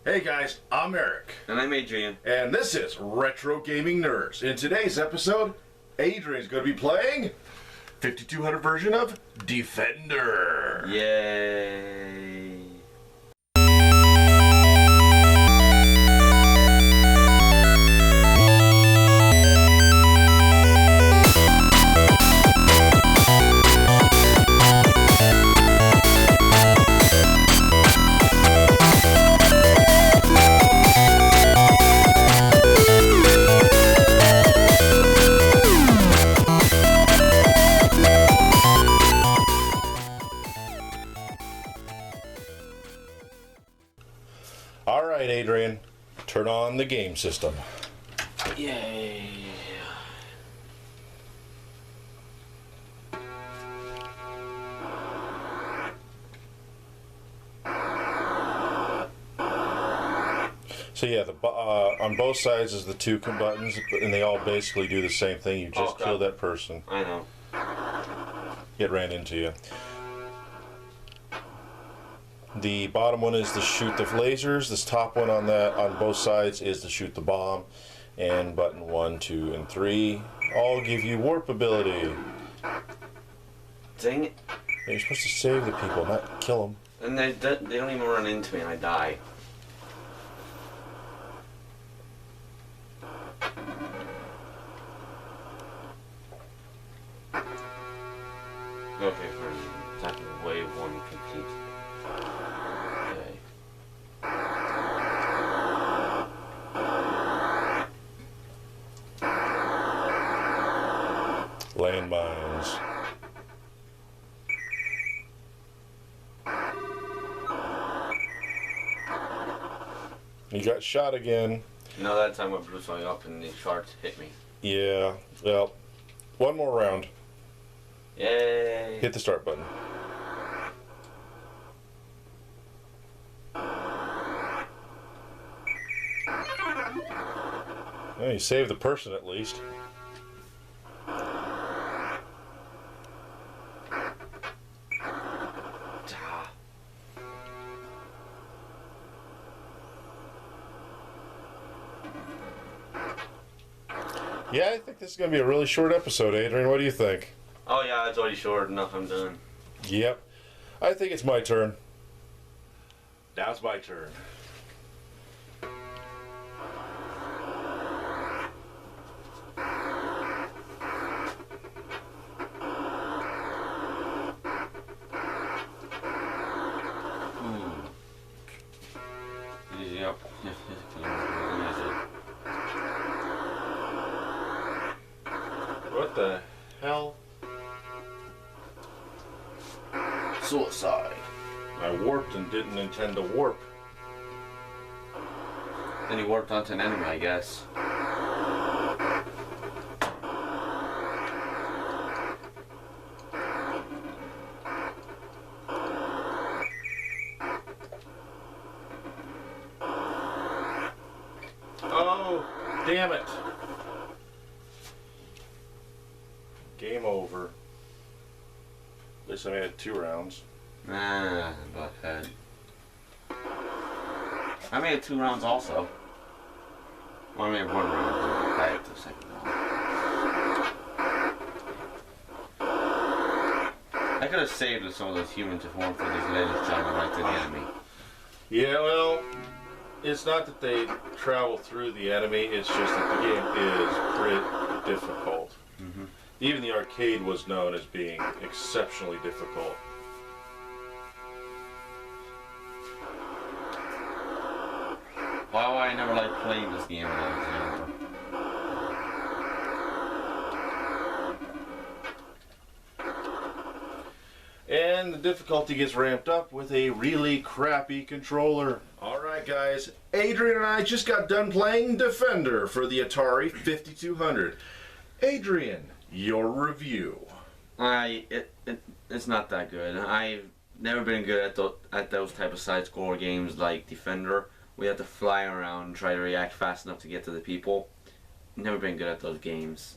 Hey guys, I'm Eric. And I'm Adrian. And this is Retro Gaming Nerds. In today's episode, Adrian's going to be playing 5200 version of Defender. Yay. Alright, Adrian, turn on the game system. Yay. So yeah, on both sides is the two buttons, and they all basically do the same thing. You just kill that person. I know. It ran into you. The bottom one is to shoot the lasers. This top one on both sides is to shoot the bomb. And button 1, 2, and 3 all give you warp ability. Dang it. You're supposed to save the people, not kill them. And they don't even run into me and I die. Okay, for attacking wave 1 complete. Landmines. You got shot again. No, that time I blew something up and the sharks hit me. Yeah, well, one more round. Yay! Hit the start button. Well, you saved the person at least. Yeah, I think this is going to be a really short episode, Adrian. What do you think? Oh yeah, it's already short enough. I'm done. Yep. I think it's my turn. Now it's my turn. Yep. What the hell? Suicide. I warped and didn't intend to warp. Then he warped onto an enemy, I guess. Oh, damn it. Game over. At least I made it 2 rounds. Ah, butthead. I made it 2 rounds also. Well, I made 1 round. I had the second round. I could have saved some of those humans if it weren't for these lasers traveling right through the enemy. Yeah, well, it's not that they travel through the enemy, it's just that the game is pretty difficult. Mm-hmm. Even the arcade was known as being exceptionally difficult. Why would I never like playing this game when I was younger? And the difficulty gets ramped up with a really crappy controller. Alright guys, Adrian and I just got done playing Defender for the Atari 5200. Adrian, your review. It's not that good. I've never been good at those type of side-scroller games like Defender. We have to fly around and try to react fast enough to get to the people. Never been good at those games.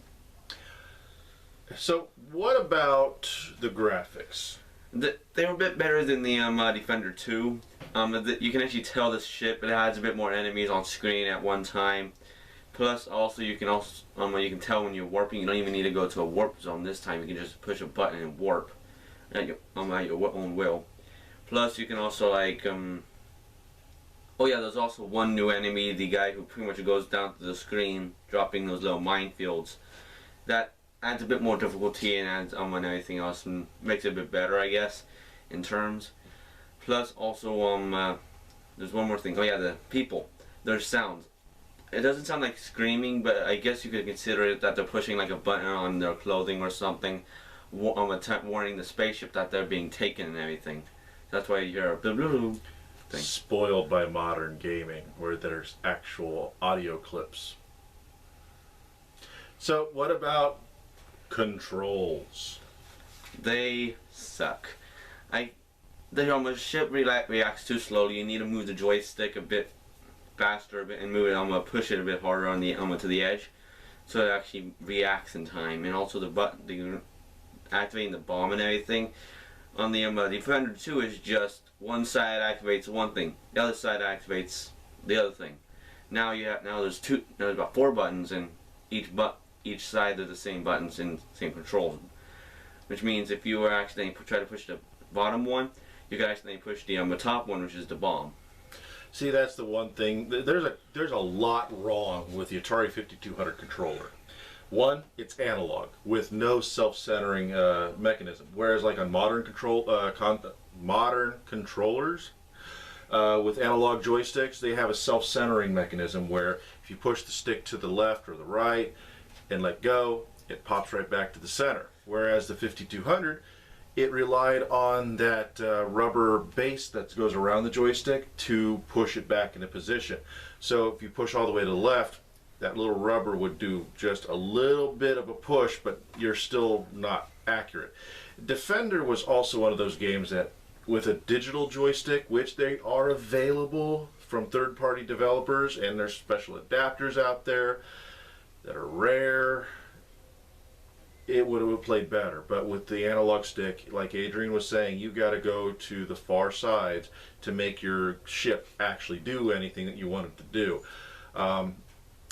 So, what about the graphics? They were a bit better than the Defender 2. You can actually tell this ship. It has a bit more enemies on screen at one time. Plus, also you can tell when you're warping. You don't even need to go to a warp zone this time. You can just push a button and warp at your own will. Plus, you can also like oh yeah, there's also one new enemy, the guy who pretty much goes down to the screen, dropping those little minefields. That adds a bit more difficulty and adds and everything else, and makes it a bit better, I guess, in terms. Plus, also there's one more thing. Oh yeah, the people, their sounds. It doesn't sound like screaming, but I guess you could consider it that they're pushing like a button on their clothing or something, warning the spaceship that they're being taken and everything. That's why you hear a blah blah blah thing. Spoiled by modern gaming, where there's actual audio clips. So, what about controls? They suck. The ship reacts too slowly. You need to move the joystick a bit faster, and move it. Push it a bit harder on the to the edge, so it actually reacts in time. And also activating the bomb and everything. On the Defender 2 is just one side activates one thing, the other side activates the other thing. Now there's about 4 buttons, and each side of the same buttons and same controls. Which means if you were accidentally try to push the bottom one, you could accidentally push the top one, which is the bomb. See, that's the one thing. There's a lot wrong with the Atari 5200 controller. One, it's analog with no self-centering mechanism. Whereas, like on modern controllers with analog joysticks, they have a self-centering mechanism where if you push the stick to the left or the right and let go, it pops right back to the center. Whereas the 5200, it relied on that rubber base that goes around the joystick to push it back into position. So if you push all the way to the left, that little rubber would do just a little bit of a push, but you're still not accurate. Defender was also one of those games that, with a digital joystick, which they are available from third-party developers, and there's special adapters out there that are rare, it would have played better. But with the analog stick, like Adrian was saying, you got to go to the far sides to make your ship actually do anything that you want it to do.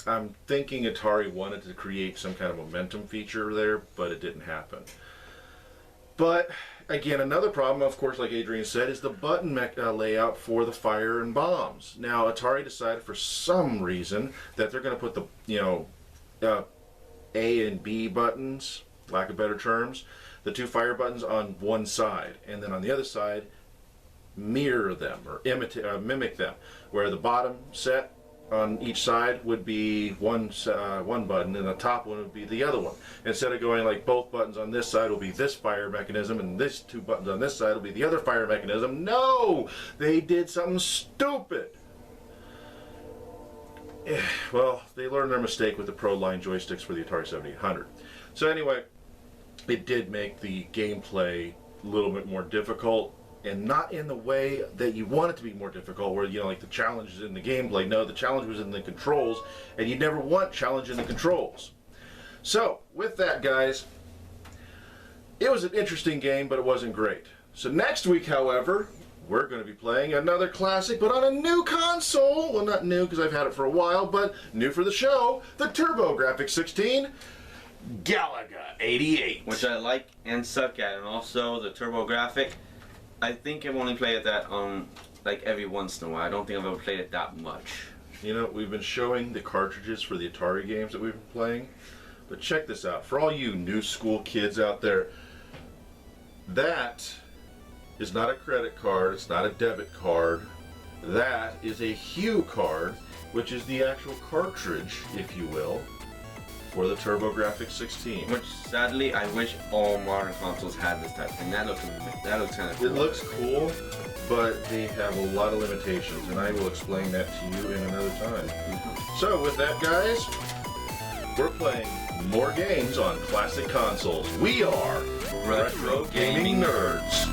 I'm thinking Atari wanted to create some kind of momentum feature there, but it didn't happen. But again, another problem, of course, like Adrian said, is the button layout for the fire and bombs. Now, Atari decided for some reason that they're going to put the A and B buttons, lack of better terms, the 2 fire buttons on one side, and then on the other side, mirror them or mimic them, where the bottom set on each side would be one button, and the top one would be the other one. Instead of going like both buttons on this side will be this fire mechanism, and this 2 buttons on this side will be the other fire mechanism. No! They did something stupid. Well, they learned their mistake with the Pro Line joysticks for the Atari 7800. So anyway, it did make the gameplay a little bit more difficult, and not in the way that you want it to be more difficult, where, like the challenge is in the gameplay. No, the challenge was in the controls, and you never want challenge in the controls. So, with that, guys, it was an interesting game, but it wasn't great. So next week, however, we're going to be playing another classic, but on a new console. Well, not new, because I've had it for a while, but new for the show, the TurboGrafx 16 Galaga 88. Which I like and suck at, and also the TurboGrafx. I think I've only played that on like every once in a while. I don't think I've ever played it that much. We've been showing the cartridges for the Atari games that we've been playing, but check this out. For all you new school kids out there, that is not a credit card, it's not a debit card. That is a Hue card, which is the actual cartridge, if you will, for the TurboGrafx 16. Which, sadly, I wish all modern consoles had this type of thing. That looks kind of cool. It looks cool, but they have a lot of limitations, and I will explain that to you in another time. So, with that, guys, we're playing more games on classic consoles. We are Retro Gaming Nerds.